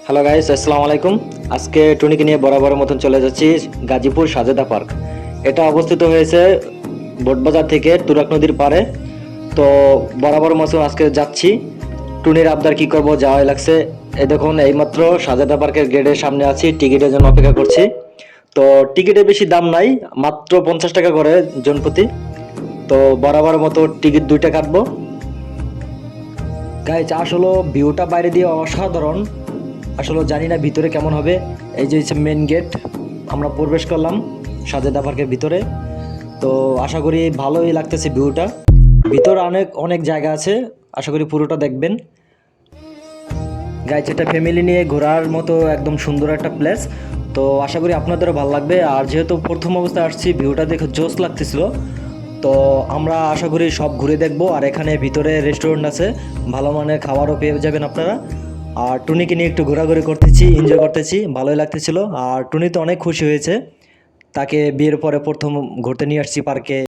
Hello guys, আসসালামু আলাইকুম। আজকে টুনিকে নিয়ে বরাবরের মতন চলে যাচ্ছি গাজীপুর সাজেদা পার্ক। এটা অবস্থিত হয়েছে বোটবাজার থেকে তুরাগ নদীর পাড়ে। তো বরাবর মতন আজকে যাচ্ছি। টুনির আবদার কি করব, যাওয়াই লাগছে। এই দেখুন, এইমাত্র সাজেদা পার্কের গেটের সামনে আছি, টিকিটের জন্য অপেক্ষা করছি। তো টিকিটের বেশি দাম নাই, মাত্র 50 টাকা করে জনপ্রতি। তো বরাবরের মতো টিকিট দুইটা কাটবো। গাইজ, আসলে ভিউটা বাইরে দিয়ে অসাধারণ। আসলে জানি না ভিতরে কেমন হবে। এই যে হচ্ছে মেন গেট, আমরা প্রবেশ করলাম সাজেদা পার্কের ভিতরে। তো আশা করি ভালোই লাগতেছে ভিউটা। ভিতরে অনেক অনেক জায়গা আছে, আশা করি পুরোটা দেখবেন। গাইজ, এটা ফ্যামিলি নিয়ে ঘোরার মতো একদম সুন্দর একটা প্লেস। তো আশা করি আপনাদেরও ভালো লাগবে। আর যেহেতু প্রথম অবস্থায় আসছি, ভিউটা দেখে জোস লাগতেছিল। তো আমরা আশা করি সব ঘুরে দেখবো। আর এখানে ভিতরে রেস্টুরেন্ট আছে, ভালো মানের খাবারও পেয়ে যাবেন আপনারা। আর টুনিকে নিয়ে একটু ঘোরাঘুরি করতেছি, এনজয় করতেছি, ভালোই লাগতেছিল। আর টুনি তো অনেক খুশি হয়েছে, তাকে বিয়ের পরে প্রথম ঘুরতে নিয়ে আসছি পার্কে।